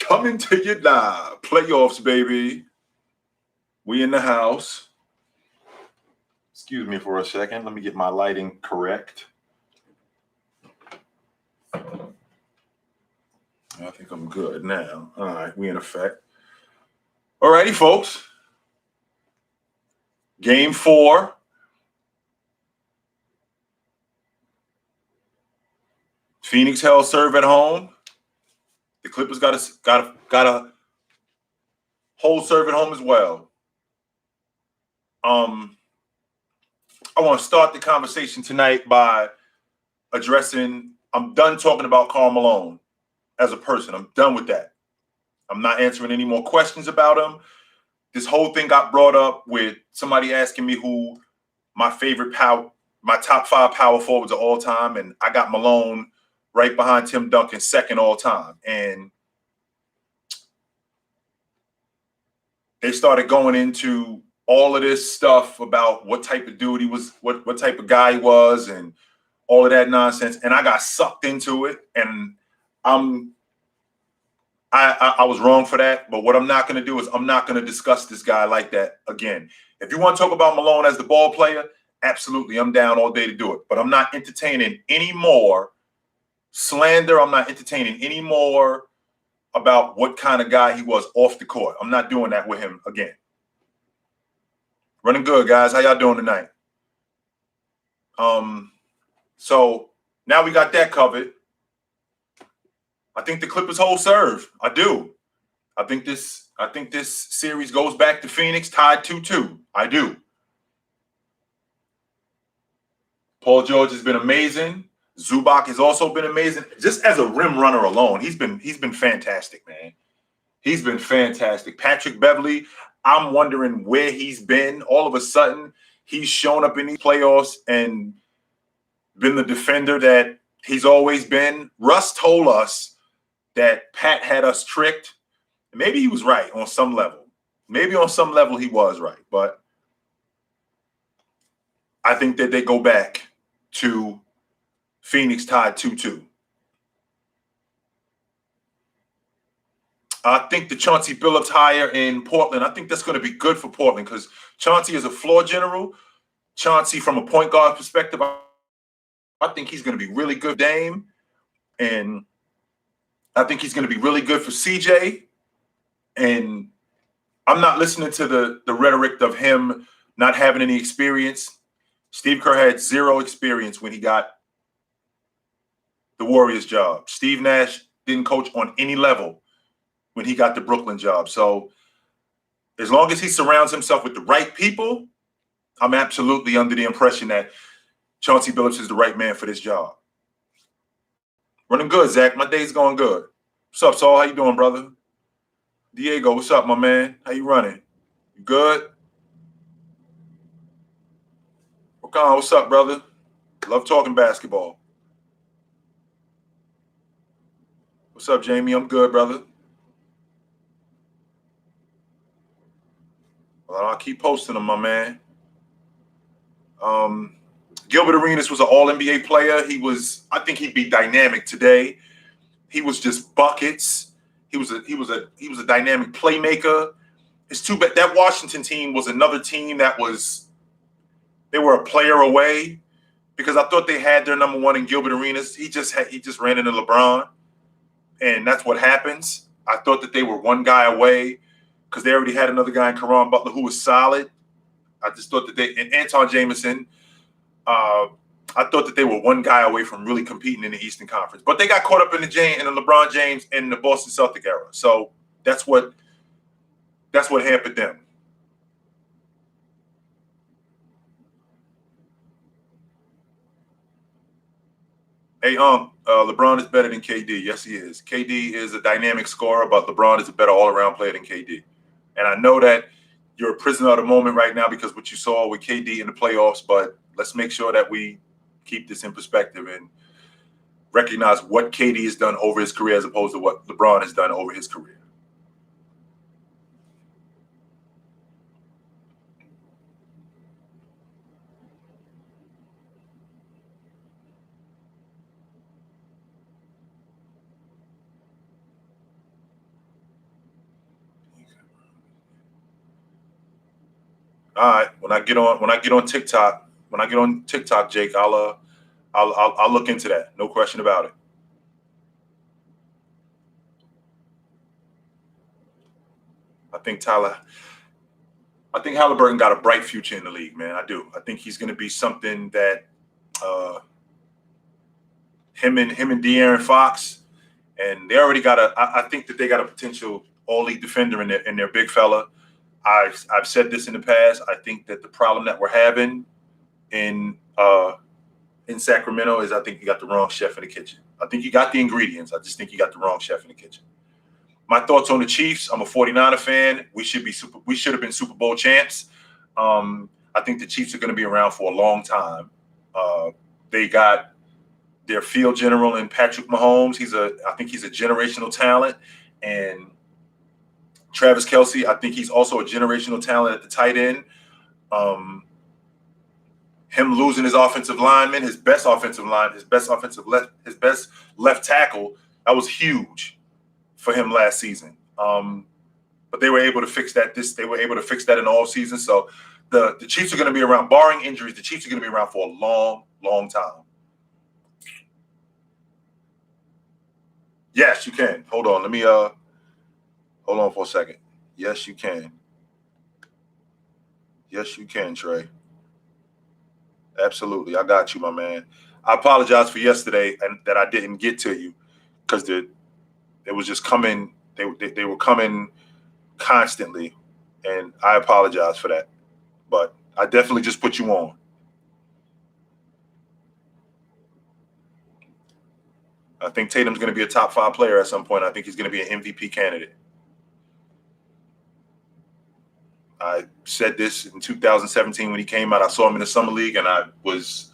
Coming to you live. Playoffs, baby. We in the house. Excuse me for a second. Let me get my lighting correct. I think I'm good now. All right, we in effect. All righty, folks. Game 4. Phoenix held serve at home. The Clippers got a hold serve at home as well. I want to start the conversation tonight by addressing. I'm done talking about Karl Malone as a person. I'm done with that. I'm not answering any more questions about him. This whole thing got brought up with somebody asking me who my top 5 power forwards of all time, and I got Malone right behind Tim Duncan, second all time. And they started going into all of this stuff about what type of dude he was, what type of guy he was, and all of that nonsense. And I got sucked into it, and I was wrong for that. But what I'm not going to do is I'm not going to discuss this guy like that again. If you want to talk about Malone as the ball player, absolutely, I'm down all day to do it. But I'm not entertaining any more slander. I'm not entertaining any more about what kind of guy he was off the court. I'm not doing that with him again. Running good, guys. How y'all doing tonight? So now we got that covered. I think the Clippers hold serve. I do. I think this series goes back to Phoenix, tied 2-2. I do. Paul George has been amazing. Zubac has also been amazing. Just as a rim runner alone, he's been fantastic, man. He's been fantastic. Patrick Beverley, I'm wondering where he's been. All of a sudden, he's shown up in these playoffs and been the defender that he's always been. Russ told us that Pat had us tricked. Maybe he was right on some level. Maybe on some level he was right. But I think that they go back to Phoenix tied 2-2. I think the Chauncey Billups hire in Portland, I think that's going to be good for Portland because Chauncey is a floor general. Chauncey, from a point guard perspective, I think he's going to be really good Dame. And I think he's going to be really good for CJ. And I'm not listening to the rhetoric of him not having any experience. Steve Kerr had 0 experience when he got the Warriors job. Steve Nash didn't coach on any level when he got the Brooklyn job. So as long as he surrounds himself with the right people, I'm absolutely under the impression that Chauncey Billups is the right man for this job. Running good, Zach. My day's going good. What's up, Saul? How you doing, brother? Diego, what's up, my man? How you running? You good? Okan, what's up, brother? Love talking basketball. What's up, Jamie? I'm good, brother. Well, I'll keep posting them, my man. Gilbert Arenas was an All-NBA player. I think he'd be dynamic today. He was just buckets. He was a dynamic playmaker. It's too bad that Washington team was another team they were a player away because I thought they had their number one in Gilbert Arenas. He just ran into LeBron, and that's what happens. I thought that they were one guy away because they already had another guy in Caron Butler who was solid. I just thought that and Anton Jameson. I thought that they were one guy away from really competing in the Eastern Conference, but they got caught up in the LeBron James and the Boston Celtic era. So that's what hampered them. Hey, LeBron is better than KD. Yes, he is. KD is a dynamic scorer, but LeBron is a better all-around player than KD. And I know that you're a prisoner of the moment right now because what you saw with KD in the playoffs, but let's make sure that we keep this in perspective and recognize what KD has done over his career as opposed to what LeBron has done over his career. All right. When I get on TikTok, Jake, I'll look into that. No question about it. I think Halliburton got a bright future in the league, man. I do. I think he's going to be something that him and De'Aaron Fox, and they already got I think that they got a potential all-league defender in their big fella. I've said this in the past. I think that the problem that we're having in Sacramento is I think you got the wrong chef in the kitchen. I think you got the ingredients. I just think you got the wrong chef in the kitchen. My thoughts on the Chiefs. I'm a 49er fan. We should have been Super Bowl champs. I think the Chiefs are going to be around for a long time. They got their field general in Patrick Mahomes. I think he's a generational talent. And Travis Kelce, I think he's also a generational talent at the tight end. Him losing his offensive lineman, his best left tackle, that was huge for him last season. But they were able to fix that. They were able to fix that in the offseason. So the Chiefs are going to be around, barring injuries. The Chiefs are going to be around for a long, long time. Yes, you can. Hold on. Let me hold on for a second. Yes, you can. Yes, you can, Trae. Absolutely. I got you, my man. I apologize for yesterday and that I didn't get to you because it was just coming. They were coming constantly, and I apologize for that. But I definitely just put you on. I think Tatum's going to be a top 5 player at some point. I think he's going to be an MVP candidate. I said this in 2017 when he came out. I saw him in the summer league, and I was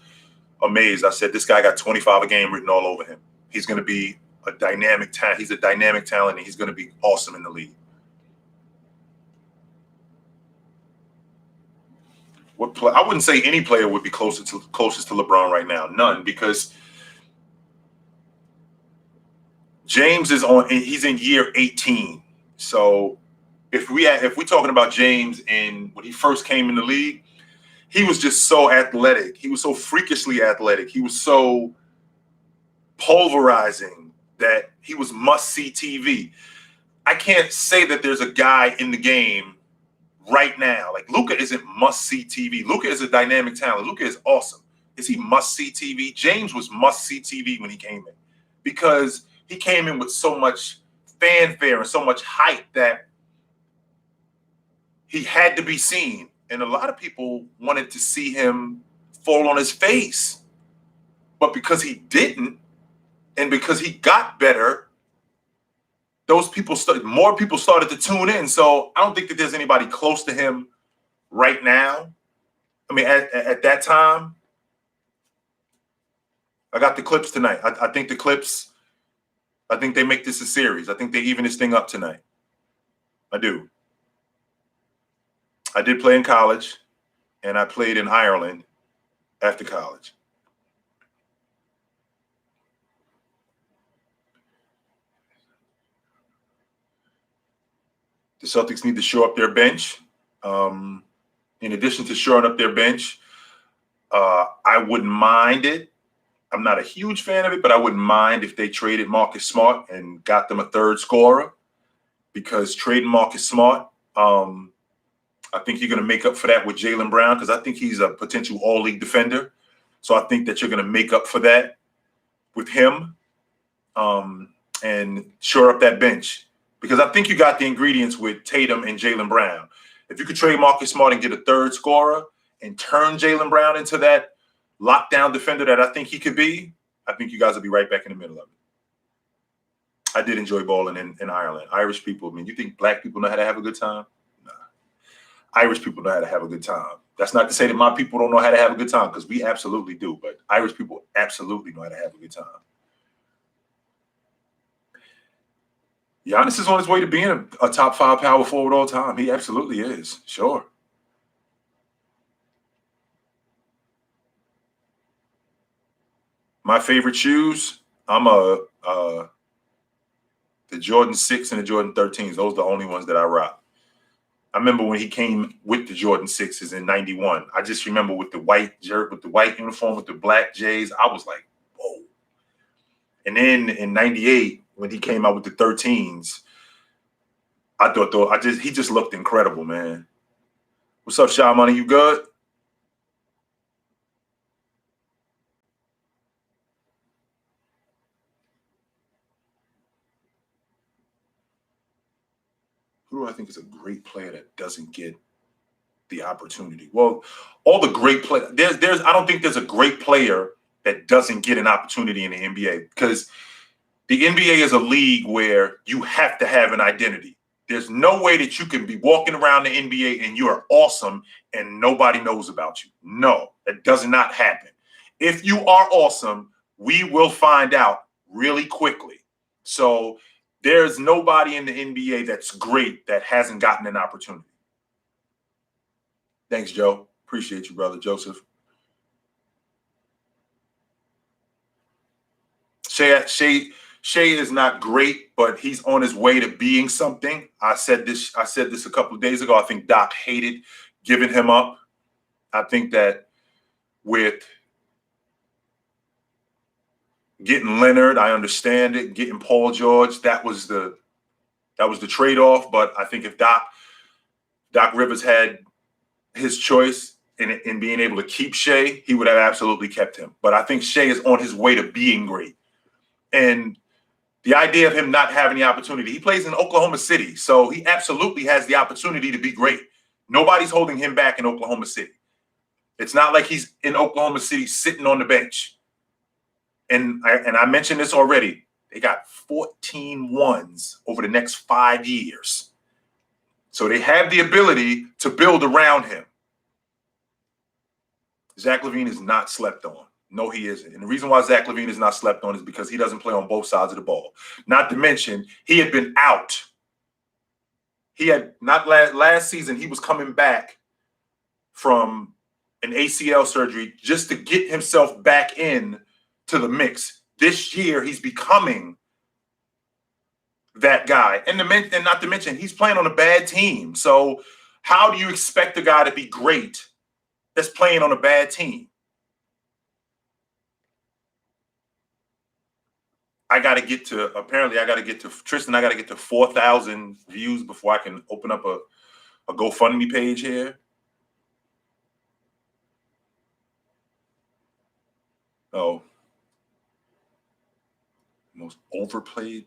amazed. I said, this guy got 25 a game written all over him. He's going to be a dynamic talent. He's a dynamic talent, and he's going to be awesome in the league. I wouldn't say any player would be closest to LeBron right now. None, because James he's in year 18. So if we're talking about James when he first came in the league, he was just so athletic. He was so freakishly athletic. He was so pulverizing that he was must-see TV. I can't say that there's a guy in the game right now. Like Luka isn't must-see TV. Luka is a dynamic talent. Luka is awesome. Is he must-see TV? James was must-see TV when he came in because he came in with so much fanfare and so much hype that he had to be seen. And a lot of people wanted to see him fall on his face. But because he didn't, and because he got better, more people started to tune in. So I don't think that there's anybody close to him right now. I mean, at that time, I got the Clips tonight. I think the Clips, I think they make this a series. I think they even this thing up tonight. I do. I did play in college, and I played in Ireland after college. The Celtics need to shore up their bench. In addition to shoring up their bench, I wouldn't mind it. I'm not a huge fan of it, but I wouldn't mind if they traded Marcus Smart and got them a third scorer, because trading Marcus Smart, I think you're going to make up for that with Jaylen Brown, because I think he's a potential all-league defender. So I think that you're going to make up for that with him and shore up that bench, because I think you got the ingredients with Tatum and Jaylen Brown. If you could trade Marcus Smart and get a third scorer and turn Jaylen Brown into that lockdown defender that I think he could be, I think you guys will be right back in the middle of it. I did enjoy bowling in Ireland. Irish people, I mean, you think black people know how to have a good time? Nah. Irish people know how to have a good time. That's not to say that my people don't know how to have a good time, because we absolutely do, but Irish people absolutely know how to have a good time. Giannis is on his way to being a top 5 power forward all time. He absolutely is. Sure. My favorite shoes, I'm the Jordan 6 and the Jordan 13s. Those are the only ones that I rock. I remember when he came with the Jordan 6s in 91. I just remember with the white jerk, with the white uniform, with the black J's, I was like, whoa. And then in 98, when he came out with the 13s, I thought he just looked incredible, man. What's up, Shy Money? You good? Who do I think is a great player that doesn't get the opportunity? Well, all the great players. I don't think there's a great player that doesn't get an opportunity in the NBA, because the NBA is a league where you have to have an identity. There's no way that you can be walking around the NBA and you are awesome and nobody knows about you. No, that does not happen. If you are awesome, we will find out really quickly. So there's nobody in the NBA that's great that hasn't gotten an opportunity. Thanks, Joe. Appreciate you, brother Joseph. Shai is not great, but he's on his way to being something. I said this a couple of days ago. I think Doc hated giving him up. I think that with getting Leonard, I understand it. Getting Paul George, that was the trade-off. But I think if Doc Rivers had his choice in being able to keep Shai, he would have absolutely kept him. But I think Shai is on his way to being great. And the idea of him not having the opportunity, he plays in Oklahoma City, so he absolutely has the opportunity to be great. Nobody's holding him back in Oklahoma City. It's not like he's in Oklahoma City sitting on the bench. And I mentioned this already. They got 14 ones over the next 5 years. So they have the ability to build around him. Zach LaVine is not slept on. No, he isn't. And the reason why Zach LaVine is not slept on is because he doesn't play on both sides of the ball. Not to mention, he had been out. He had not last season, he was coming back from an ACL surgery just to get himself back in to the mix. This year, he's becoming that guy. And not to mention, he's playing on a bad team. So how do you expect a guy to be great that's playing on a bad team? I got to get to Tristan, I got to get to 4,000 views before I can open up a GoFundMe page here. Oh, most overpaid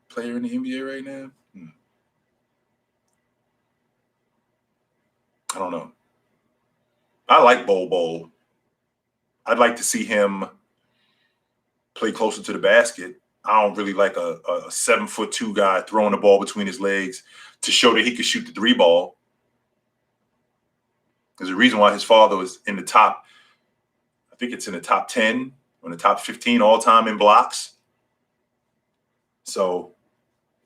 player in the NBA right now? I don't know. I like Bol Bol. I'd like to see him play closer to the basket. I don't really like a 7'2" guy throwing the ball between his legs to show that he could shoot the three ball. There's a reason why his father was in the top, I think it's in the top 10 or in the top 15 all time in blocks. So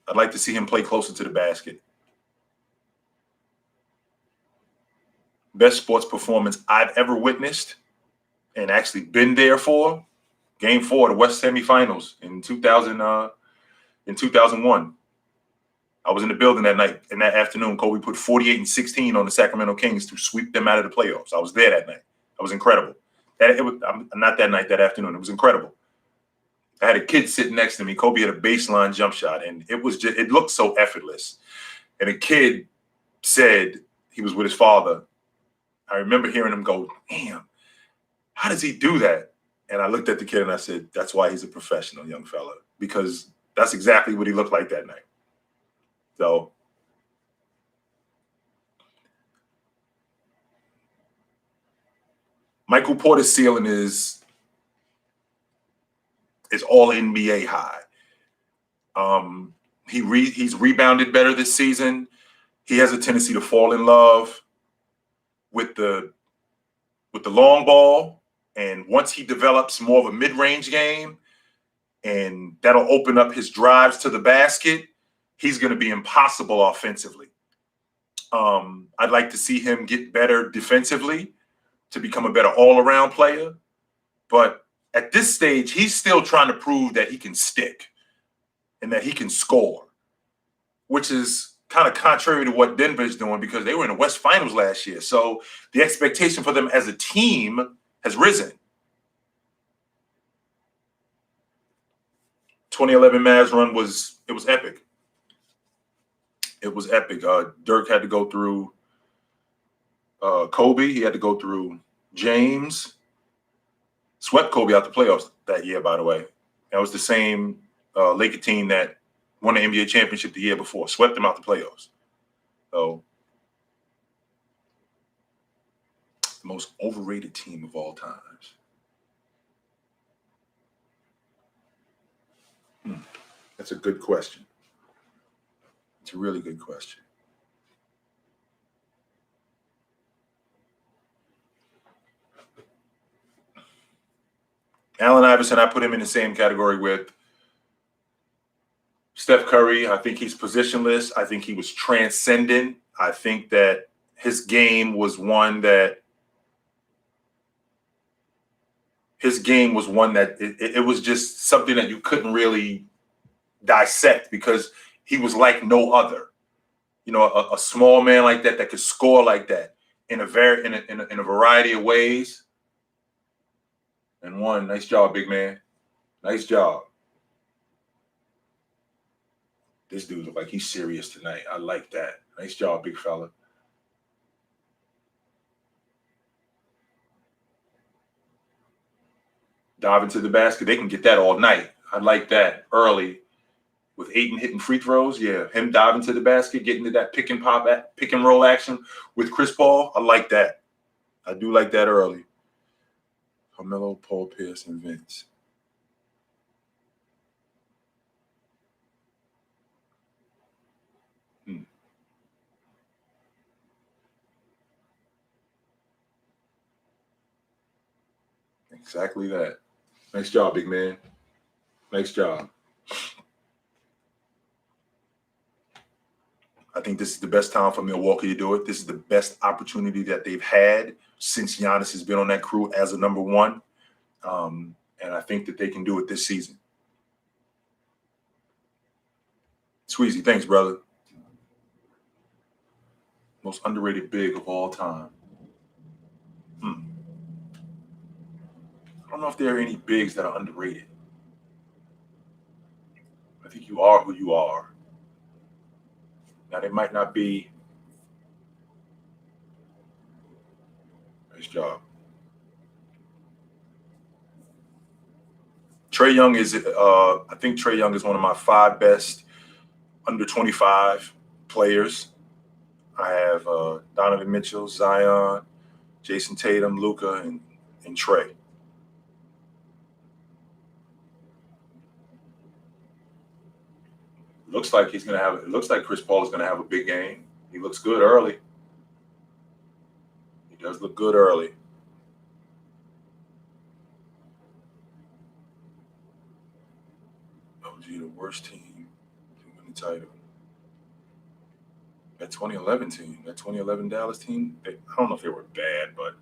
I'd like to see him play closer to the basket. Best sports performance I've ever witnessed and actually been there for. Game 4, the West semifinals in 2001. I was in the building that night, and that afternoon, Kobe put 48 and 16 on the Sacramento Kings to sweep them out of the playoffs. I was there that night. That was incredible. Not that night, that afternoon. It was incredible. I had a kid sitting next to me. Kobe had a baseline jump shot, and it looked so effortless. And a kid said he was with his father. I remember hearing him go, "Damn, how does he do that?" And I looked at the kid and I said, "That's why he's a professional, young fella, because that's exactly what he looked like that night." So Michael Porter's ceiling is all NBA high. He's rebounded better this season. He has a tendency to fall in love with the long ball. And once he develops more of a mid-range game, and that'll open up his drives to the basket, he's going to be impossible offensively. I'd like to see him get better defensively to become a better all-around player. But at this stage, he's still trying to prove that he can stick and that he can score, which is kind of contrary to what Denver's doing because they were in the West Finals last year. So the expectation for them as a team has risen. 2011 Mavs run was epic. It was epic. Dirk had to go through Kobe. He had to go through James. Swept Kobe out the playoffs that year, by the way. That was the same Laker team that won the NBA championship the year before. Swept them out the playoffs. So, the most overrated team of all times. That's a good question. It's a really good question. Allen Iverson, I put him in the same category with Steph Curry. I think he's positionless. I think he was transcendent. I think that his game was one that it was just something that you couldn't really dissect because he was like no other. You know, a small man like that could score like that in a variety of ways. And one, nice job, big man. Nice job. This dude look like he's serious tonight. I like that. Nice job, big fella. Dive into the basket. They can get that all night. I like that early. With Ayton hitting free throws, yeah. Him diving to the basket, getting to that pick and roll action with Chris Paul. I like that. I do like that early. Carmelo, Paul Pierce, and Vince. Exactly that. Nice job, big man. Nice job. I think this is the best time for Milwaukee to do it. This is the best opportunity that they've had since Giannis has been on that crew as a number one. And I think that they can do it this season. Squeezy, thanks, brother. Most underrated big of all time. I don't know if there are any bigs that are underrated. I think you are who you are. Now, they might not be. Nice job. Trae Young is, I think Trae Young is one of my 5 best under 25 players. I have Donovan Mitchell, Zion, Jayson Tatum, Luka, and Trae. Looks like it looks like Chris Paul is gonna have a big game. He looks good early. He does look good early. OG, the worst team to win the title. That 2011 team, that 2011 Dallas team, I don't know if they were bad, but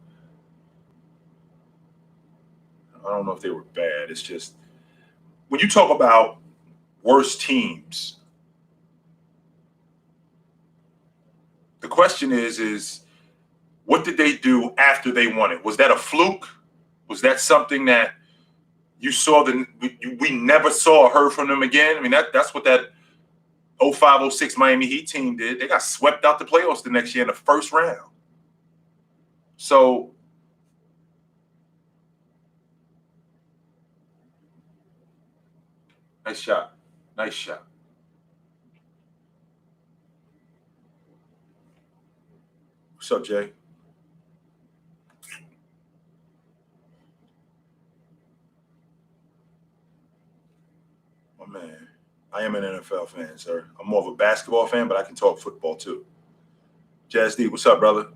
I don't know if they were bad. It's just when you talk about worst teams, the question is what did they do after they won it? Was that a fluke? Was that something that you saw we never saw or heard from them again? I mean, that's what that 05-06 Miami Heat team did. They got swept out the playoffs the next year in the first round. So nice shot. Nice shot. What's up, Jay? Oh, man. I am an NFL fan, sir. I'm more of a basketball fan, but I can talk football too. Jazz D, what's up, brother?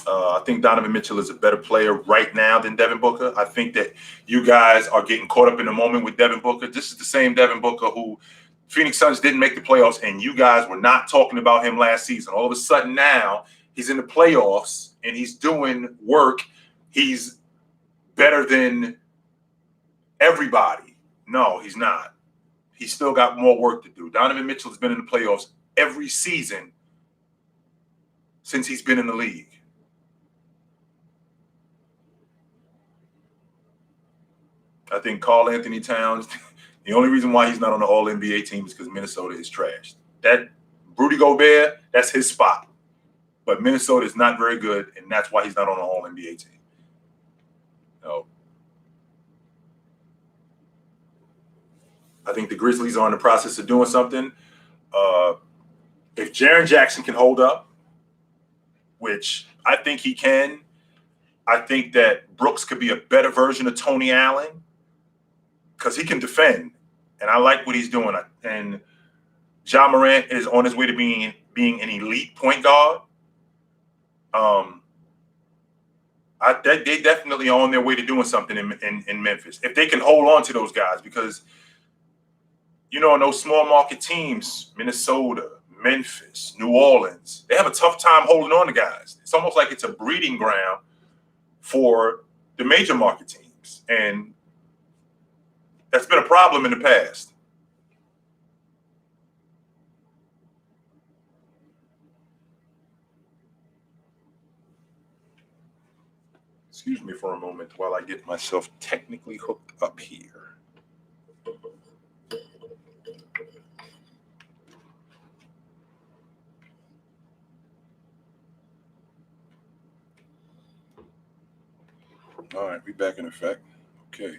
I think Donovan Mitchell is a better player right now than Devin Booker. I think that you guys are getting caught up in the moment with Devin Booker. This is the same Devin Booker who Phoenix Suns didn't make the playoffs, and you guys were not talking about him last season. All of a sudden now he's in the playoffs, and he's doing work. He's better than everybody. No, he's not. he's still got more work to do. Donovan Mitchell has been in the playoffs every season since he's been in the league. I think Karl Anthony Towns, the only reason why he's not on the All-NBA team is because Minnesota is trashed. That Rudy Gobert, that's his spot. But Minnesota is not very good, and that's why he's not on the All-NBA team. No. I think the Grizzlies are in the process of doing something. If Jaren Jackson can hold up, which I think he can, I think that Brooks could be a better version of Tony Allen because he can defend, and I like what he's doing. And Ja Morant is on his way to being an elite point guard. They definitely are on their way to doing something in Memphis if they can hold on to those guys because, in those small market teams, Minnesota, Memphis, New Orleans, they have a tough time holding on to guys. It's almost like it's a breeding ground for the major market teams. And that's been a problem in the past. Excuse me for a moment while I get myself technically hooked up here. All right, we back in effect. Okay.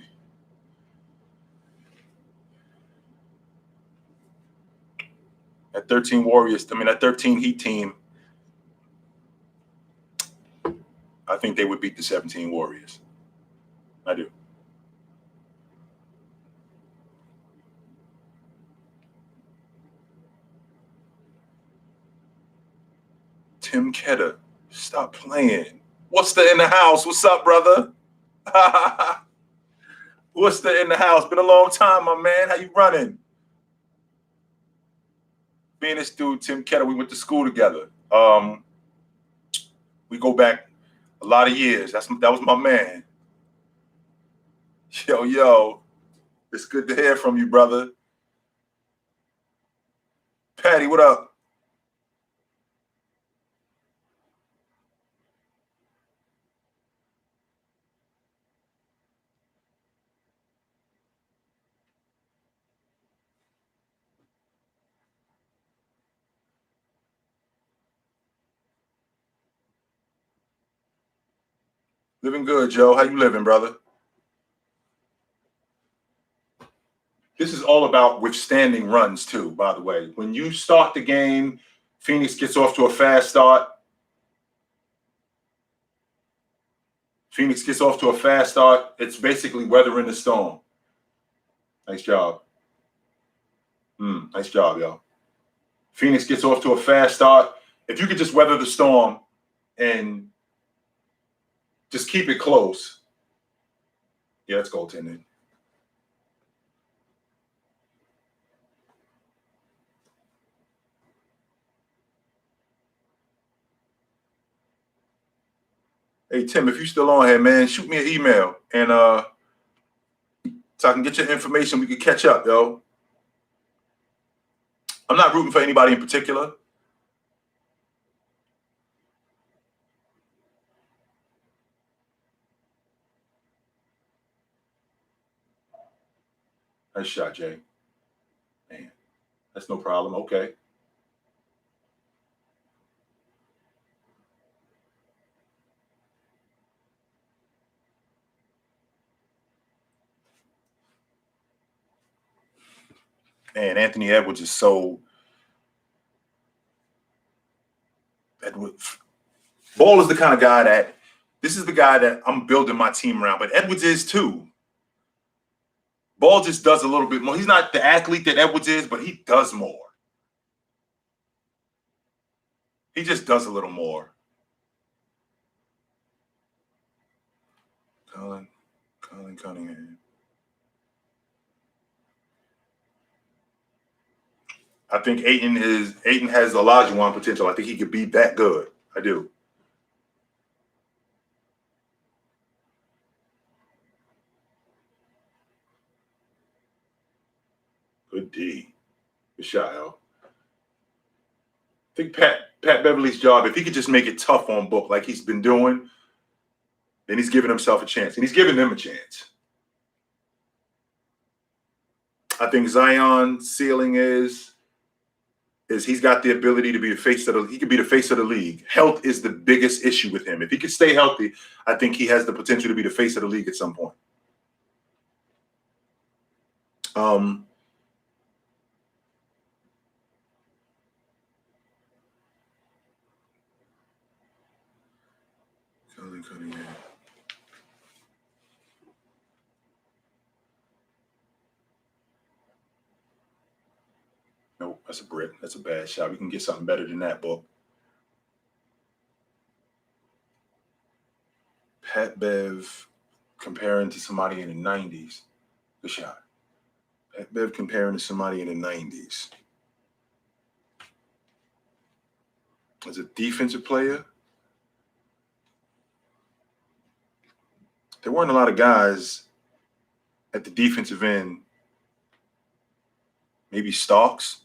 That 13 Heat team, I think they would beat the 17 Warriors. I do. Tim Ketter, stop playing. What's the in the house? What's up, brother? What's the in the house? Been a long time, my man. How you running? Me and this dude, Tim Ketter, we went to school together. We go back a lot of years. That was my man. Yo. It's good to hear from you, brother. Patty, what up? Living good, Joe. How you living, brother? This is all about withstanding runs, too, by the way. When you start the game, Phoenix gets off to a fast start. It's basically weathering the storm. Nice job. Nice job, y'all. Phoenix gets off to a fast start. If you could just weather the storm and just keep it close. Yeah, that's goaltending. Hey, Tim, if you're still on here, man, shoot me an email and so I can get your information. We can catch up, yo. I'm not rooting for anybody in particular. Nice shot, Jay. Man, that's no problem. Okay. Man, Anthony Edwards is so. Ball is the kind of guy that. This is the guy that I'm building my team around, but Edwards is too. Ball just does a little bit more. He's not the athlete that Edwards is, but he does more. He just does a little more. Colin Cunningham. I think Ayton has Olajuwon potential. I think he could be that good. I do. Good Good D. Good shot, Al. I think Pat Beverly's job, if he could just make it tough on Book like he's been doing, then he's giving himself a chance. And he's giving them a chance. I think Zion's ceiling is he's got the ability to be the face of he could be the face of the league. Health is the biggest issue with him. If he could stay healthy, I think he has the potential to be the face of the league at some point. Nope, that's a brick. That's a bad shot. We can get something better than that, Book. Pat Bev comparing to somebody in the 90s. Good shot. Pat Bev comparing to somebody in the 90s. As a defensive player, there weren't a lot of guys at the defensive end. Maybe Starks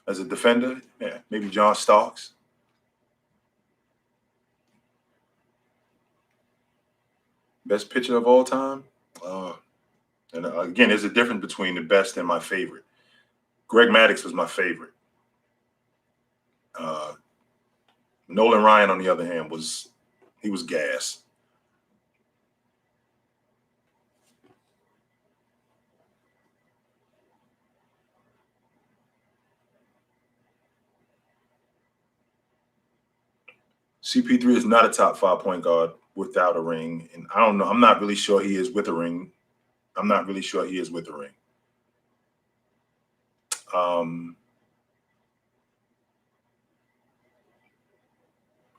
as a defender. Yeah, maybe John Starks. Best pitcher of all time? And again, there's a difference between the best and my favorite. Greg Maddux was my favorite. Nolan Ryan, on the other hand, was gas. CP3 is not a top 5 point guard without a ring. And I don't know. I'm not really sure he is with a ring. I'm not really sure he is with a ring.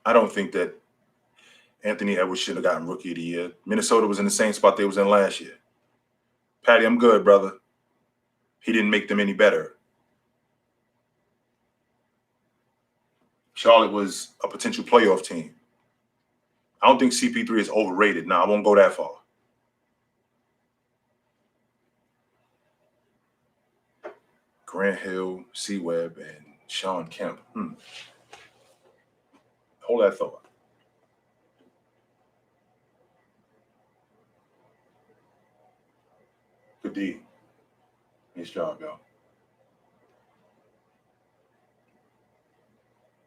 I don't think that Anthony Edwards should have gotten Rookie of the Year. Minnesota was in the same spot they was in last year. Patty, I'm good, brother. He didn't make them any better. Charlotte was a potential playoff team. I don't think CP3 is overrated. No, I won't go that far. Grant Hill, C-Webb, and Sean Kemp. Hold that thought. Good D. Nice job, y'all.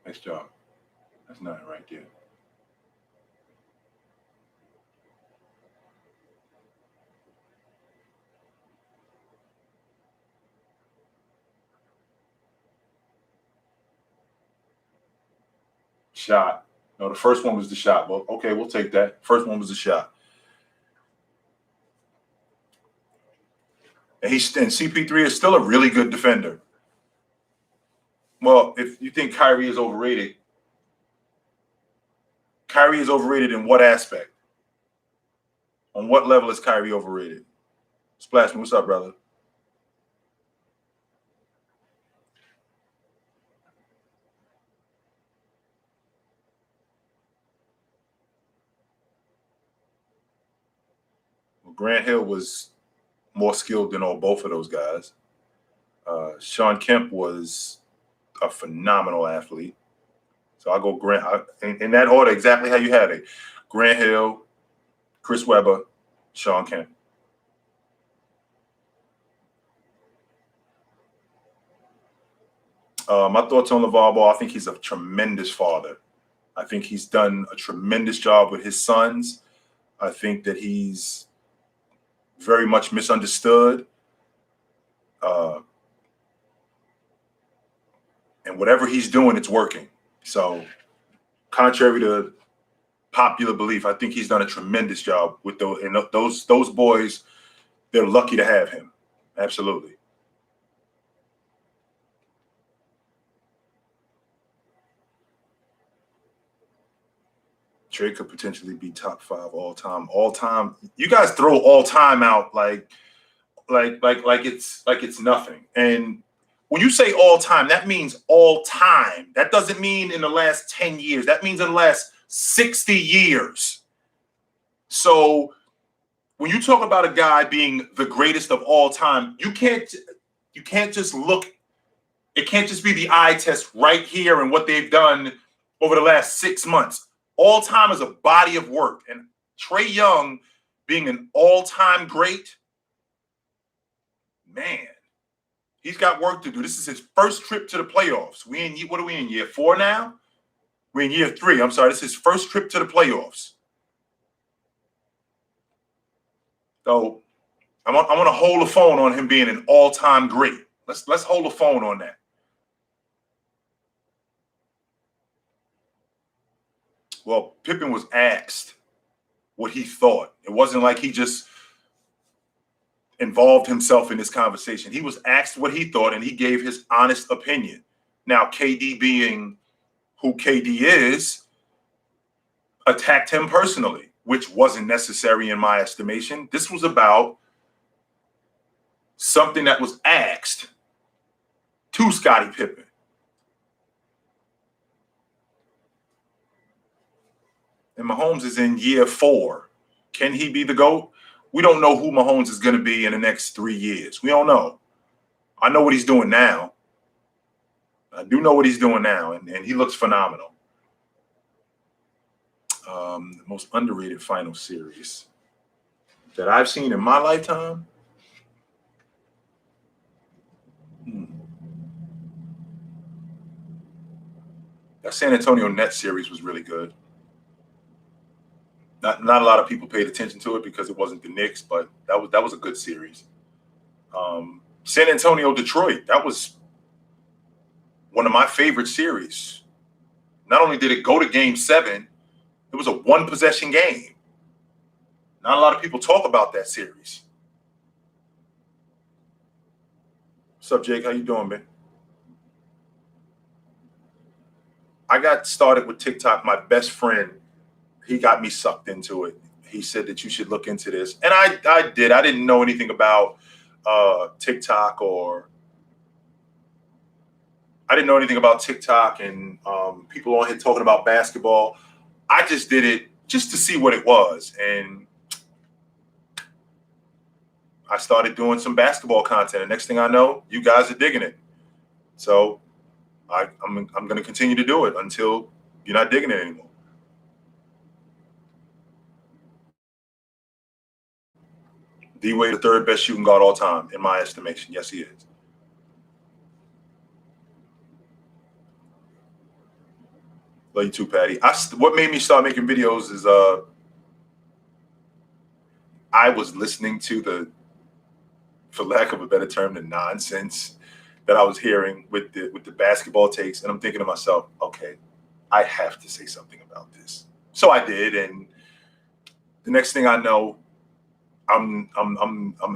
Nice job. That's nothing right there. Shot. No, the first one was the shot. Well, okay, we'll take that. First one was the shot. And CP3 is still a really good defender. Well, if you think Kyrie is overrated in what aspect? On what level is Kyrie overrated? Splashman, what's up, brother? Well, Grant Hill was more skilled than both of those guys. Sean Kemp was a phenomenal athlete. So I'll go Grant in that order, exactly how you had it. Grant Hill, Chris Webber, Sean Kemp. My thoughts on LaVar Ball, I think he's a tremendous father. I think he's done a tremendous job with his sons. I think that he's very much misunderstood. And whatever he's doing, it's working. So contrary to popular belief, I think he's done a tremendous job with those. And those boys, they're lucky to have him. Absolutely. Trae could potentially be top 5 all time. All time. You guys throw all time out like it's nothing. And when you say all time, that means all time. That doesn't mean in the last 10 years. That means in the last 60 years. So when you talk about a guy being the greatest of all time, you can't You can't just look. It can't just be the eye test right here and what they've done over the last 6 months. All time is a body of work. And Trae Young being an all-time great, man, he's got work to do. This is his first trip to the playoffs. What are we in, year 4 now? We're in year 3. I'm sorry. This is his first trip to the playoffs. So I want to hold the phone on him being an all-time great. Let's hold the phone on that. Well, Pippen was asked what he thought. It wasn't like he just involved himself in this conversation. He was asked what he thought, and he gave his honest opinion. Now, KD being who KD is, attacked him personally, which wasn't necessary in my estimation. This was about something that was asked to Scottie Pippen. And Mahomes is in year 4. Can he be the GOAT? We don't know who Mahomes is going to be in the next 3 years. We don't know. I know what he's doing now. I do know what he's doing now, and he looks phenomenal. The most underrated final series that I've seen in my lifetime. That San Antonio Nets series was really good. Not a lot of people paid attention to it because it wasn't the Knicks, but that was a good series. San Antonio Detroit, that was one of my favorite series. Not only did it go to Game 7, it was a 1-possession game. Not a lot of people talk about that series. What's up, Jake? How you doing, man? I got started with TikTok. My best friend, he got me sucked into it. He said that you should look into this. And I did. I didn't know anything about TikTok and people on here talking about basketball. I just did it just to see what it was. And I started doing some basketball content. And next thing I know, you guys are digging it. So I'm going to continue to do it until you're not digging it anymore. D-Wade, the third best shooting guard all time, in my estimation. Yes, he is. Love you too, Patty. What made me start making videos is I was listening to the, for lack of a better term, the nonsense that I was hearing with the basketball takes, and I'm thinking to myself, okay, I have to say something about this. So I did, and the next thing I know, I'm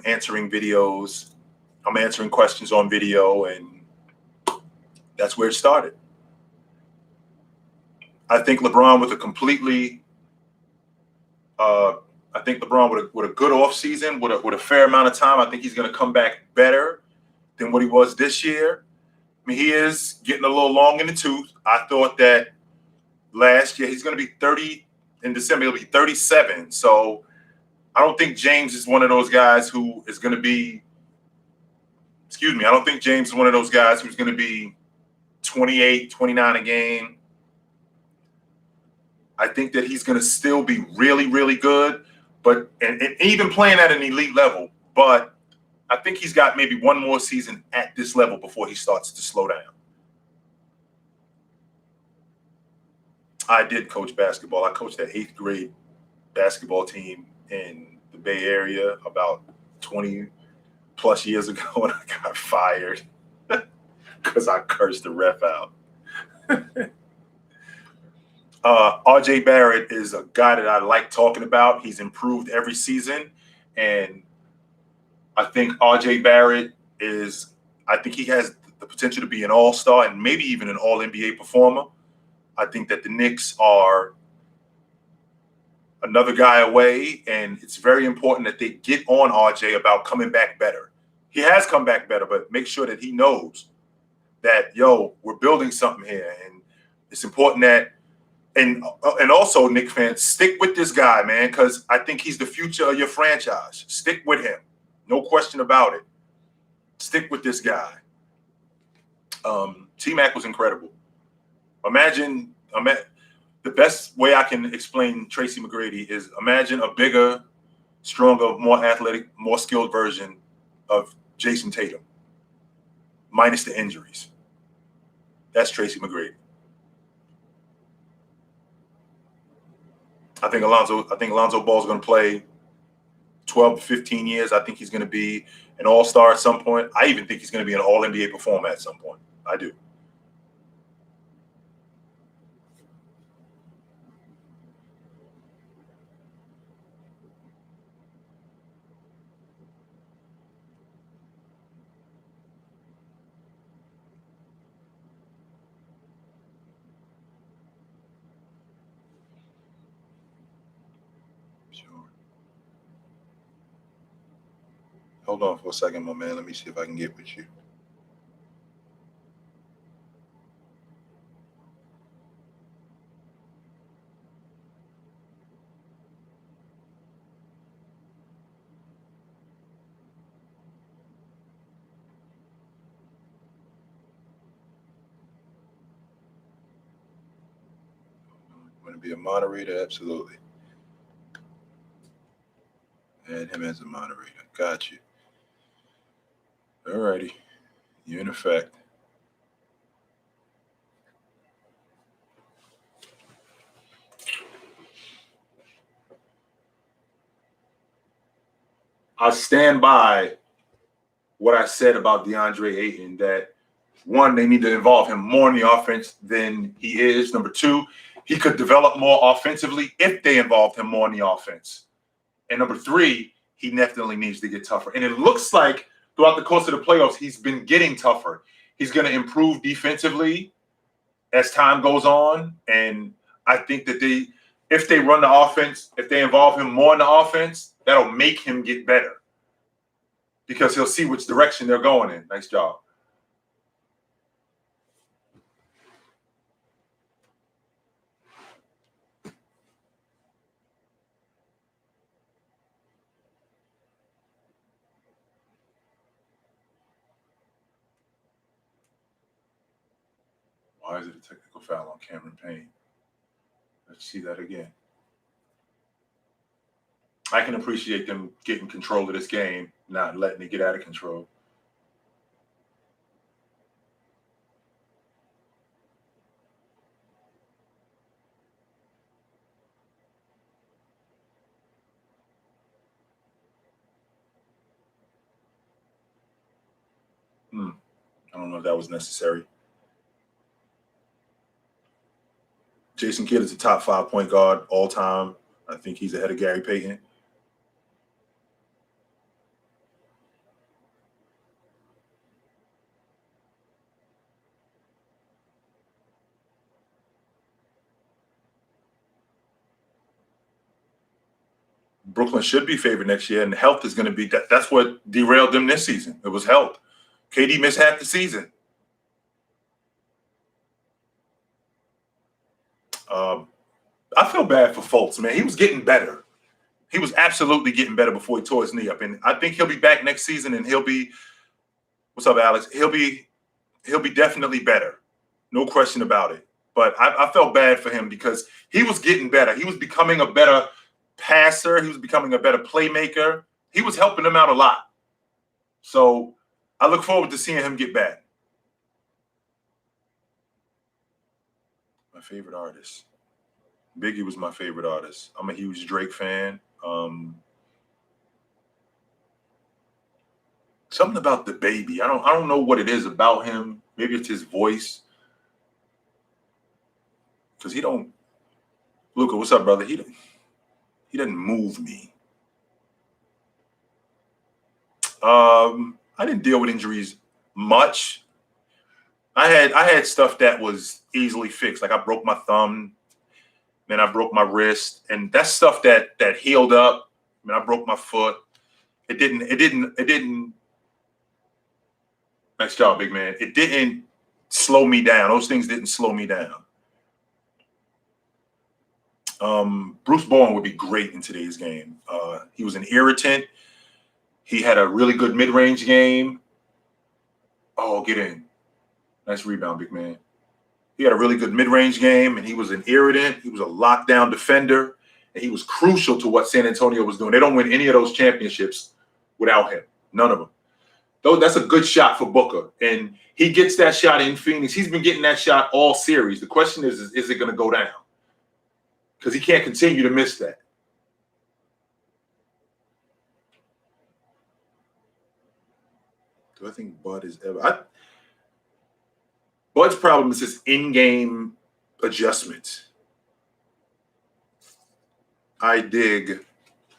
answering videos, I'm answering questions on video, and that's where it started. I think LeBron with a completely, with a good off season, with a fair amount of time, I think he's going to come back better than what he was this year. I mean, he is getting a little long in the tooth. I thought that last year he's going to be 30 in December. He'll be 37. So I don't think James is one of those guys who is going to be. I don't think James is one of those guys who's going to be 28, 29 a game. I think that he's going to still be really, really good, but and even playing at an elite level. But I think he's got maybe one more season at this level before he starts to slow down. I did coach basketball. I coached that 8th grade basketball team in the Bay Area about 20 plus years ago, and I got fired because I cursed the ref out. RJ Barrett is a guy that I like talking about. He's improved every season, and I think RJ Barrett I think he has the potential to be an all-star and maybe even an all-NBA performer. I think that the Knicks are another guy away, and it's very important that they get on RJ about coming back better. He has come back better, but make sure that he knows that, we're building something here, and it's important that and also, Knicks fans, stick with this guy, man, because I think he's the future of your franchise. Stick with him. No question about it. Stick stick with this guy. T-Mac was incredible. Imagine the best way I can explain Tracy McGrady is imagine a bigger, stronger, more athletic, more skilled version of Jayson Tatum, minus the injuries. That's Tracy McGrady. I think Alonzo Ball is going to play 12 to 15 years. I think he's going to be an all-star at some point. I even think he's going to be an all-NBA performer at some point. I do. Sure. Hold on for a second, my man. Let me see if I can get with you. I'm going to be a moderator, absolutely. Add him as a moderator. Got you. All righty. You're in effect. I stand by what I said about DeAndre Ayton, that one, they need to involve him more in the offense than he is. Number two, he could develop more offensively if they involved him more in the offense. And number three, he definitely needs to get tougher. And it looks like throughout the course of the playoffs, he's been getting tougher. He's going to improve defensively as time goes on. And I think that if they run the offense, if they involve him more in the offense, that'll make him get better because he'll see which direction they're going in. Nice job. Why is it a technical foul on Cameron Payne? Let's see that again. I can appreciate them getting control of this game, not letting it get out of control. I don't know if that was necessary. Jason Kidd is a top 5 point guard all time. I think he's ahead of Gary Payton. Brooklyn should be favored next year, and health is going to be that's what derailed them this season. It was health. KD missed half the season. I feel bad for Fultz, man. He was getting better. He was absolutely getting better before he tore his knee up, and I think he'll be back next season, and he'll be. What's up, Alex? He'll be definitely better, no question about it. But I felt bad for him because he was getting better. He was becoming a better passer. He was becoming a better playmaker. He was helping them out a lot. So I look forward to seeing him get back. My favorite artist. Biggie was my favorite artist. I'm a huge Drake fan. Something about the baby. I don't know what it is about him. Maybe it's his voice. Because he don't. Luca, what's up, brother? He doesn't move me. I didn't deal with injuries much. I had stuff that was easily fixed. Like I broke my thumb, then I broke my wrist, and that's stuff that healed up. I mean, I broke my foot. It didn't. Nice job, big man. It didn't slow me down. Those things didn't slow me down. Bruce Bowen would be great in today's game. He was an irritant. He had a really good mid-range game. Oh, get in. Nice rebound, big man. He had a really good mid-range game, and he was an irritant. He was a lockdown defender, and he was crucial to what San Antonio was doing. They don't win any of those championships without him. None of them. Though that's a good shot for Booker, and he gets that shot in Phoenix. He's been getting that shot all series. The question is it going to go down? Because he can't continue to miss that. Do I think Bud is ever? Bud's problem is his in-game adjustments. I dig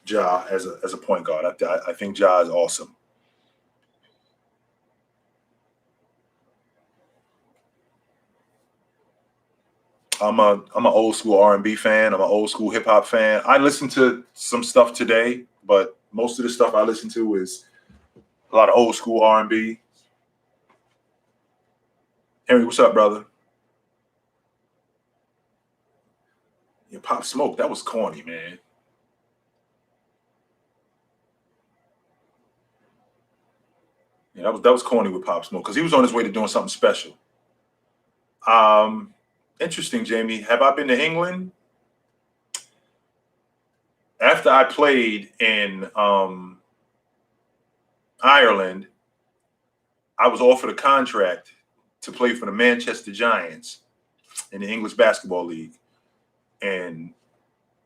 Ja as a point guard. I think Ja is awesome. I'm an old school R&B fan. I'm an old school hip hop fan. I listen to some stuff today, but most of the stuff I listen to is a lot of old school R&B. Henry, what's up, brother? Yeah, Pop Smoke, that was corny, man. Yeah, that was corny with Pop Smoke because he was on his way to doing something special. Interesting, Jamie. Have I been to England? After I played in Ireland, I was offered a contract to play for the Manchester Giants in the English Basketball League. And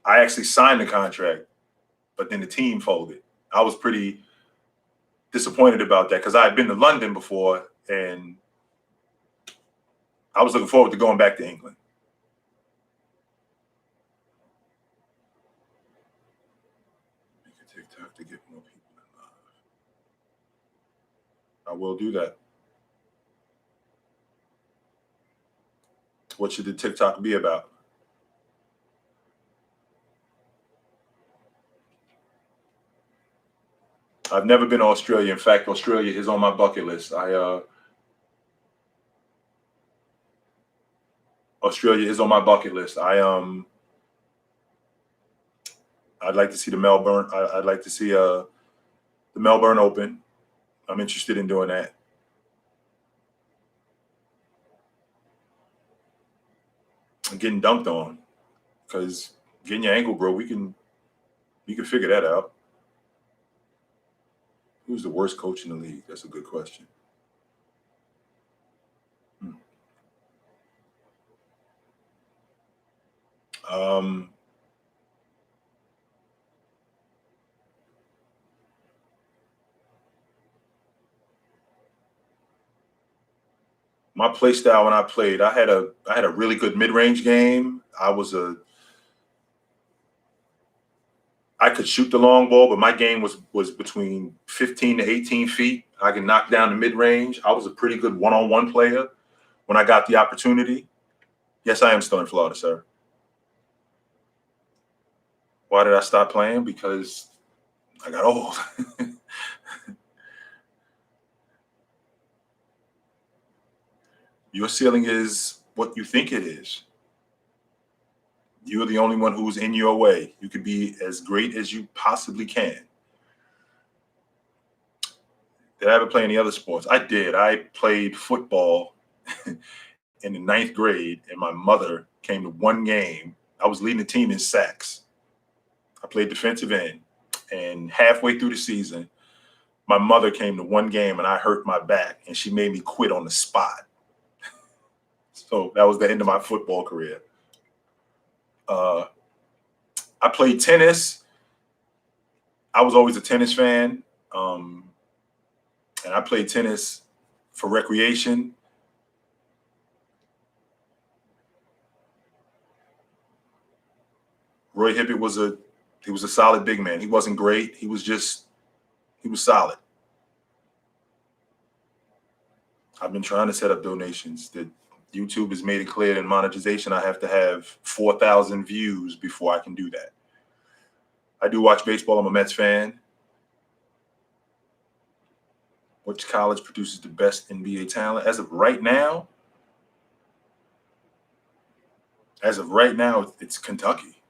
I actually signed the contract, but then the team folded. I was pretty disappointed about that because I had been to London before, and I was looking forward to going back to England. Make a TikTok to get more people involved. I will do that. What should the TikTok be about? I've never been to Australia. In fact, Australia is on my bucket list. Australia is on my bucket list. I'd like to see the Melbourne. I'd like to see the Melbourne Open. I'm interested in doing that. I'm getting dunked on because getting your ankle broke, we can figure that out. Who's the worst coach in the league? That's a good question. My play style when I played, I had a really good mid-range game. I could shoot the long ball, but my game was between 15 to 18 feet. I can knock down the mid-range. I was a pretty good one-on-one player when I got the opportunity. Yes, I am still in Florida, sir. Why did I stop playing? Because I got old. Your ceiling is what you think it is. You're the only one who's in your way. You could be as great as you possibly can. Did I ever play any other sports? I did. I played football in the 9th grade, and my mother came to one game. I was leading the team in sacks. I played defensive end, and halfway through the season, my mother came to one game, and I hurt my back, and she made me quit on the spot. So that was the end of my football career. I played tennis. I was always a tennis fan, and I played tennis for recreation. Roy Hibbert was a solid big man. He wasn't great. He was solid. I've been trying to set up donations. That YouTube has made it clear in monetization I have to have 4,000 views before I can do that. I do watch baseball. I'm a Mets fan. Which college produces the best NBA talent? As of right now, it's Kentucky.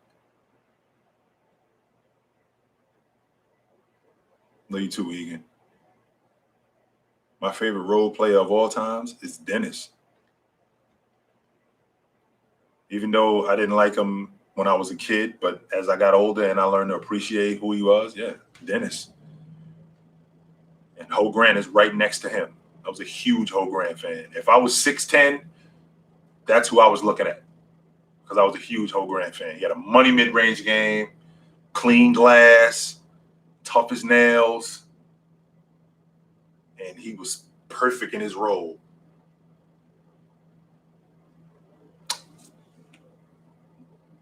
Love you too, Egan. My favorite role player of all times is Dennis. Even though I didn't like him when I was a kid, but as I got older and I learned to appreciate who he was, yeah, Dennis. And Ho Grant is right next to him. I was a huge Ho Grant fan. If I was 6'10", that's who I was looking at because I was a huge Ho Grant fan. He had a money mid-range game, clean glass, tough as nails, and he was perfect in his role.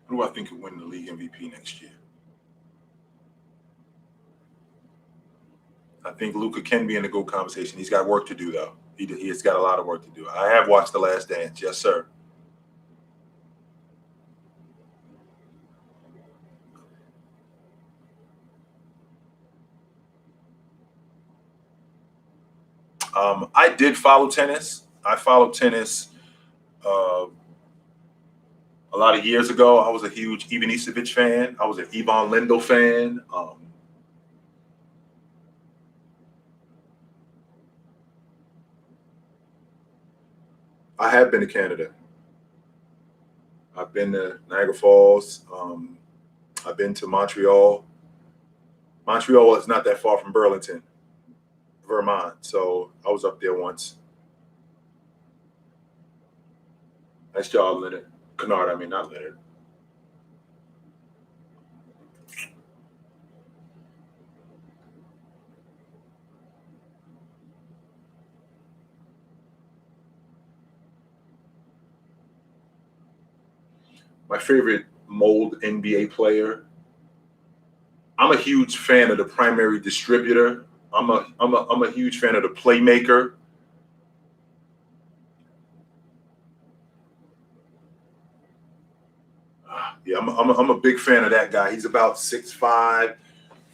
Who do I think could win the league MVP next year? I think Luka can be in the GOAT conversation. He's got work to do, though. He has got a lot of work to do. I have watched The Last Dance. Yes, sir. I did follow tennis. I followed tennis a lot of years ago. I was a huge Ivanisevic fan. I was an Ivan Lendl fan. I have been to Canada. I've been to Niagara Falls. I've been to Montreal. Montreal is not that far from Burlington, Vermont. So I was up there once. Nice job, Leonard. Kennard, I mean, not Leonard. My favorite mold NBA player. I'm a huge fan of the primary distributor. I'm a huge fan of the playmaker. Yeah, I'm a big fan of that guy. He's about 6'5",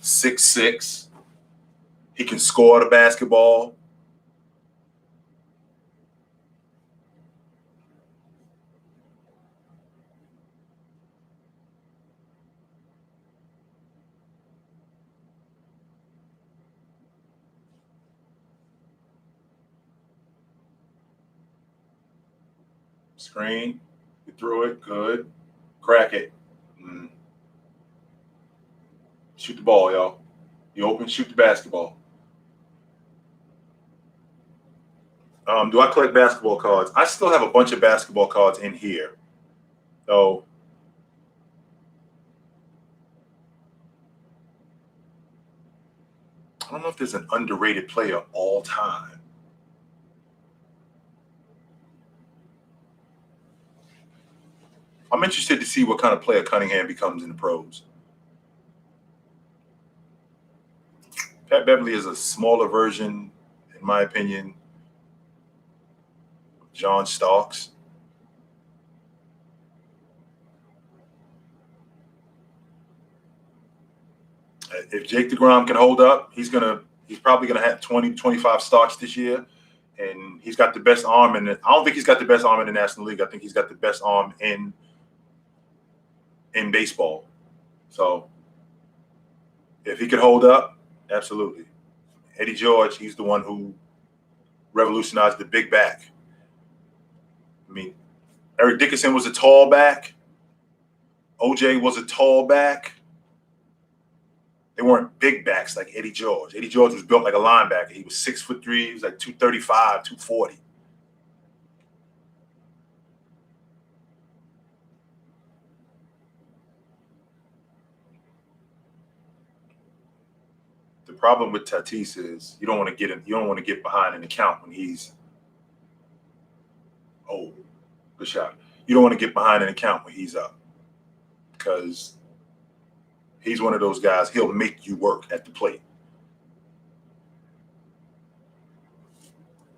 6'6". He can score the basketball. Screen, you threw it, good. Crack it. Shoot the ball, y'all. You open, shoot the basketball. Do I collect basketball cards? I still have a bunch of basketball cards in here. So I don't know if there's an underrated player all time. I'm interested to see what kind of player Cunningham becomes in the pros. Pat Beverly is a smaller version, in my opinion, of John Starks. If Jake DeGrom can hold up, he's probably gonna have 20, 25 starts this year, and he's got the best arm in it. I don't think he's got the best arm in the National League. I think he's got the best arm in baseball. So if he could hold up, absolutely. Eddie George, he's the one who revolutionized the big back. I mean, Eric Dickerson was a tall back. OJ was a tall back. They weren't big backs like Eddie George. Eddie George was built like a linebacker. He was 6'3". He was like 235, 240. The problem with Tatis is you don't want to get behind in the count when he's good shot. You don't want to get behind in the count when he's up because he's one of those guys. He'll make you work at the plate.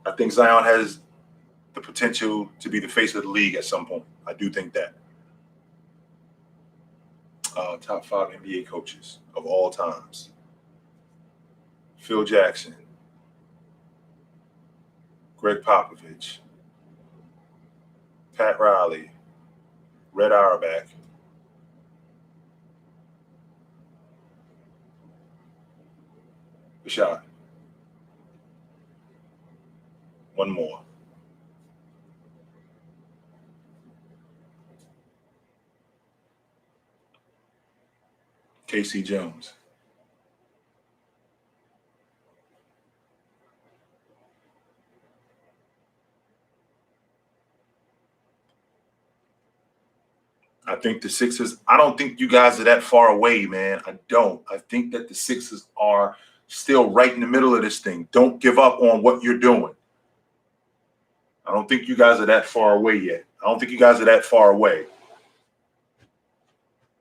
I think Zion has the potential to be the face of the league at some point. I do think that. Top 5 NBA coaches of all times. Phil Jackson, Greg Popovich, Pat Riley, Red Auerbach, Rashad. One more. K.C. Jones. I think the Sixers, I don't think you guys are that far away, man. I don't. I think that the Sixers are still right in the middle of this thing. Don't give up on what you're doing. I don't think you guys are that far away yet. I don't think you guys are that far away.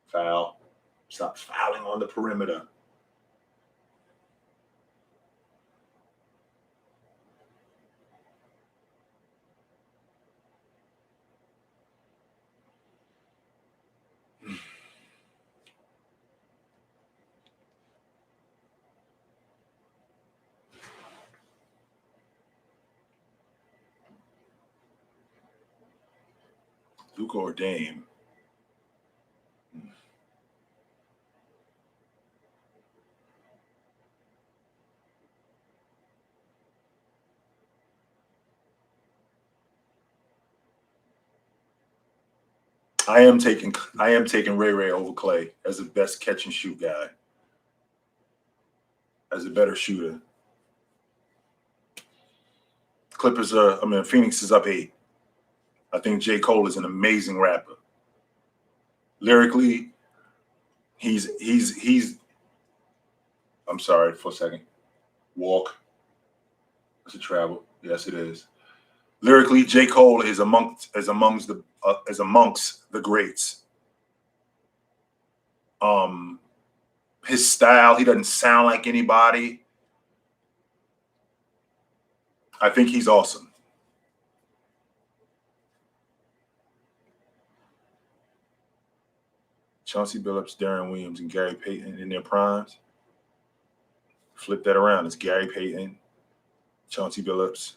Foul. Stop fouling on the perimeter. Luka or Dame? I am taking Ray over Clay as the best catch and shoot guy, as a better shooter. Phoenix is up 8. I think J. Cole is an amazing rapper. Lyrically, he's I'm sorry for a second. Walk. It's a travel. Yes, it is. Lyrically, J. Cole is amongst the greats. His style, he doesn't sound like anybody. I think he's awesome. Chauncey Billups, Deron Williams, and Gary Payton in their primes. Flip that around. It's Gary Payton, Chauncey Billups,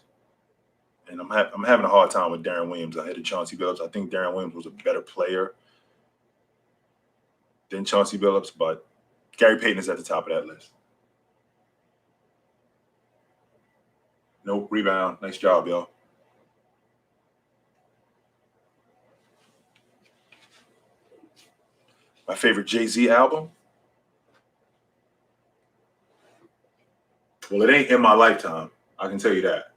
and I'm having a hard time with Deron Williams ahead of Chauncey Billups. I think Deron Williams was a better player than Chauncey Billups, but Gary Payton is at the top of that list. Nope, rebound. Nice job, y'all. My favorite Jay-Z album? Well, it ain't In My Lifetime. I can tell you that.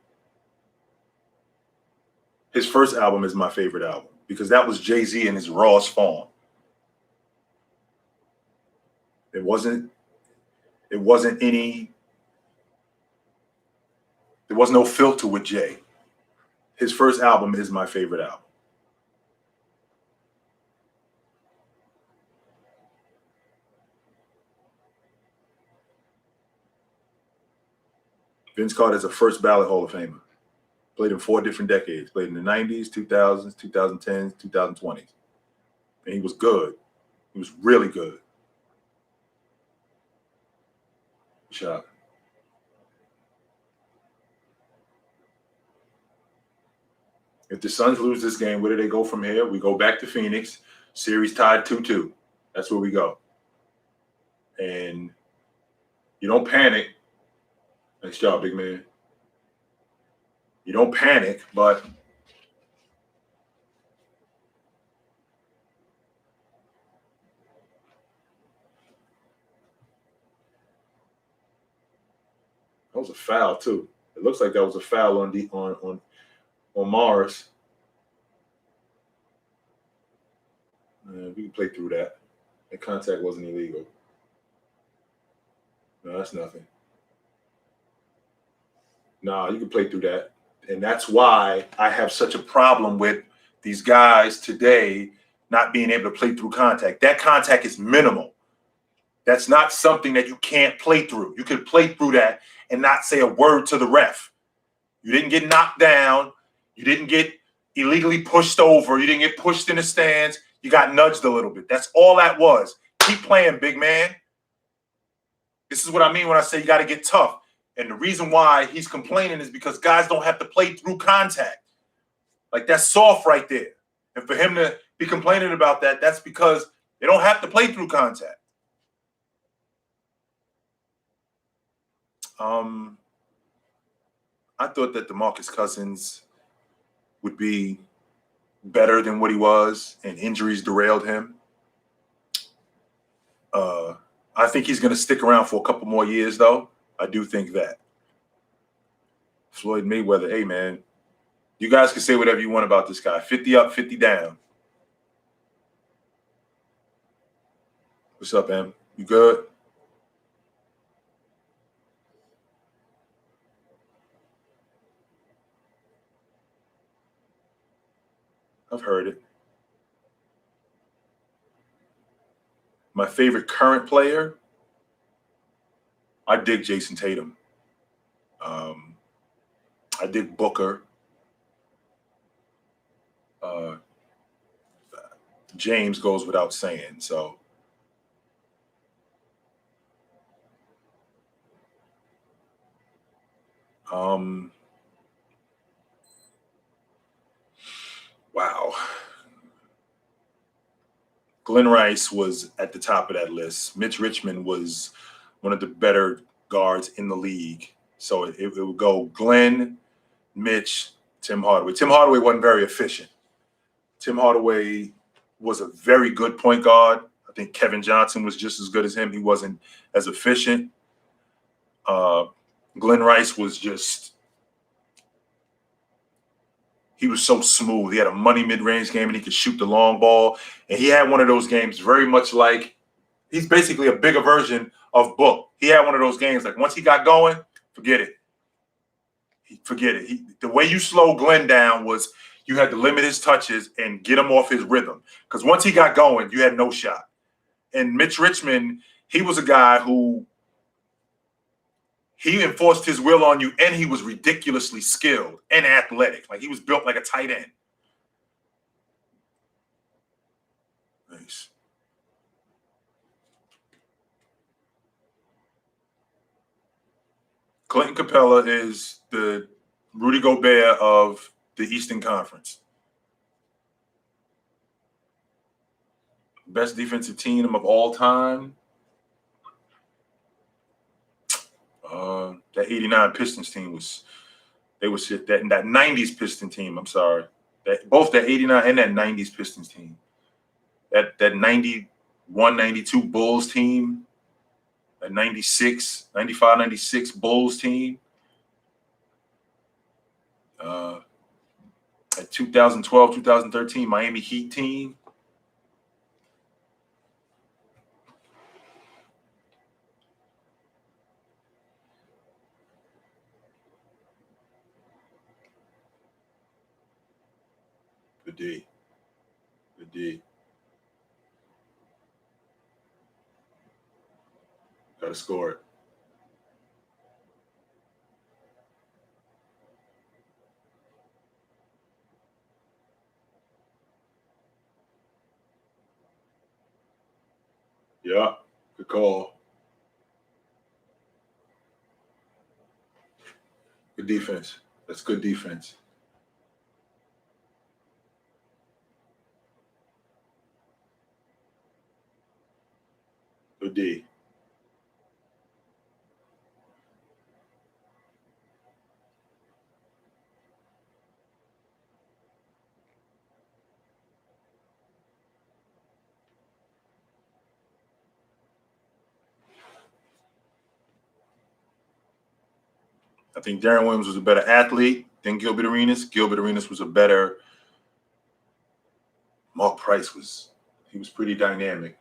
His first album is my favorite album because that was Jay-Z in his rawest form. There was no filter with Jay. His first album is my favorite album. Vince Carter is a first ballot Hall of Famer. Played in 4 different decades. Played in the 90s, 2000s, 2010s, 2020s. And he was good. He was really good. Shot. If the Suns lose this game, where do they go from here? We go back to Phoenix. Series tied 2-2. That's where we go. And you don't panic. Nice job, big man. You don't panic, but that was a foul too. It looks like that was a foul on Mars. We can play through that. The contact wasn't illegal. No, that's nothing. No, you can play through that. And that's why I have such a problem with these guys today not being able to play through contact. That contact is minimal. That's not something that you can't play through. You can play through that and not say a word to the ref. You didn't get knocked down. You didn't get illegally pushed over. You didn't get pushed in the stands. You got nudged a little bit. That's all that was. Keep playing, big man. This is what I mean when I say you got to get tough. And the reason why he's complaining is because guys don't have to play through contact. Like, that's soft right there. And for him to be complaining about that, that's because they don't have to play through contact. I I thought that DeMarcus Cousins would be better than what he was, and injuries derailed him. I think he's going to stick around for a couple more years, though. I do think that. Floyd Mayweather, hey, man, you guys can say whatever you want about this guy. 50 up, 50 down. What's up, Em? You good? I've heard it. My favorite current player, I dig Jayson Tatum. I dig Booker. James goes without saying. So, wow. Glenn Rice was at the top of that list. Mitch Richmond was one of the better guards in the league. So it would go Glenn, Mitch, Tim Hardaway. Tim Hardaway wasn't very efficient. Tim Hardaway was a very good point guard. I think Kevin Johnson was just as good as him. He wasn't as efficient. Glenn Rice was just, he was so smooth. He had a money mid-range game, and he could shoot the long ball. And he had one of those games very much like, he's basically a bigger version of Book. He had one of those games like once he got going, forget it. Forget it. The way you slow Glenn down was you had to limit his touches and get him off his rhythm. Because once he got going, you had no shot. And Mitch Richmond, he was a guy who he enforced his will on you, and he was ridiculously skilled and athletic. Like he was built like a tight end. Nice. Clinton Capella is the Rudy Gobert of the Eastern Conference. Best defensive team of all time. That 89 Pistons team was, they was that 90s Piston team. I'm sorry. Both that 89 and that 90s Pistons team. That 91, 92 Bulls team. That 96, 95, 96 Bulls team. That 2012, 2013 Miami Heat team. Good D. Good D. Got to score it. Yeah, good call. Good defense. That's good defense. Good D. I think Darren Williams was a better athlete than Gilbert Arenas. Gilbert Arenas was a better. Mark Price was pretty dynamic.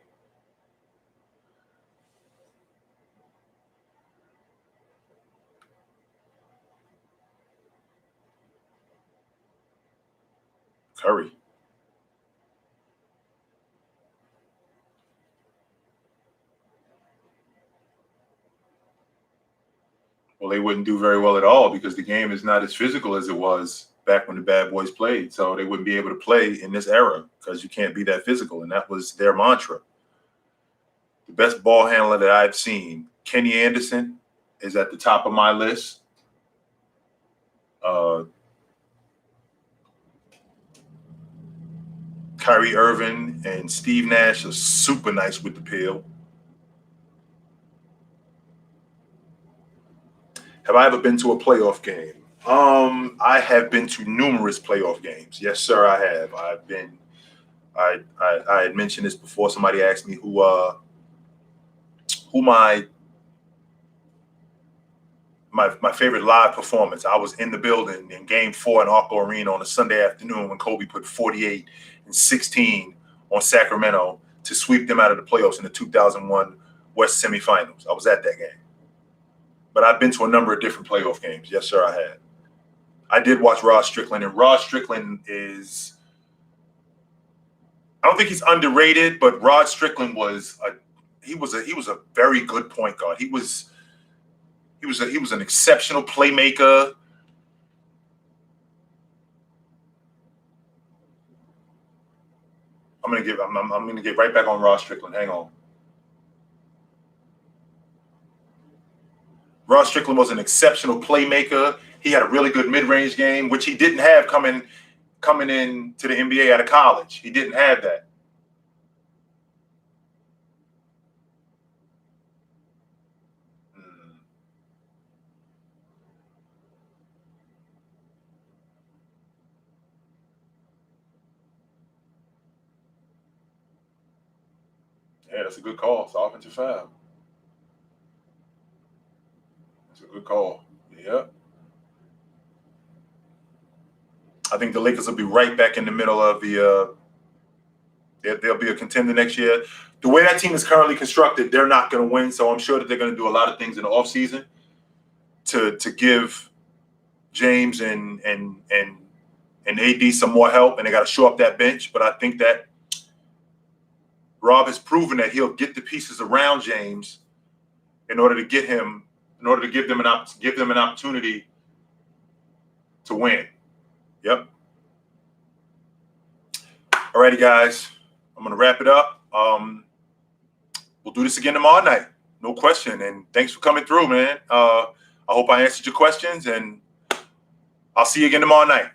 Curry. Well, they wouldn't do very well at all because the game is not as physical as it was back when the bad boys played. So they wouldn't be able to play in this era because you can't be that physical. And that was their mantra. The best ball handler that I've seen, Kenny Anderson, is at the top of my list. Kyrie Irving and Steve Nash are super nice with the pill. Have I ever been to a playoff game? I have been to numerous playoff games. Yes, sir, I have. I've been. I had mentioned this before. Somebody asked me who my favorite live performance. I was in the building in Game 4 in Arco Arena on a Sunday afternoon when Kobe put 48 and 16 on Sacramento to sweep them out of the playoffs in the 2001 West semifinals. I was at that game. But I've been to a number of different playoff games. Yes, sir, I had. I did watch Rod Strickland, and Rod Strickland is, I don't think he's underrated, but Rod Strickland was a very good point guard. He was an exceptional playmaker. I'm gonna get right back on Rod Strickland. Hang on. Rod Strickland was an exceptional playmaker. He had a really good mid-range game, which he didn't have coming in to the NBA out of college. He didn't have that. Yeah, that's a good call. It's offensive foul. That's a good call. Yeah. I think the Lakers will be right back in the middle of the they'll be a contender next year. The way that team is currently constructed, they're not going to win. So I'm sure that they're going to do a lot of things in the offseason to give James and AD some more help, and they got to shore up that bench. But I think that Rob has proven that he'll get the pieces around James in order to give them an opportunity to win. Yep. Alrighty, guys. I'm gonna wrap it up. We'll do this again tomorrow night, no question. And thanks for coming through, man. I hope I answered your questions, and I'll see you again tomorrow night.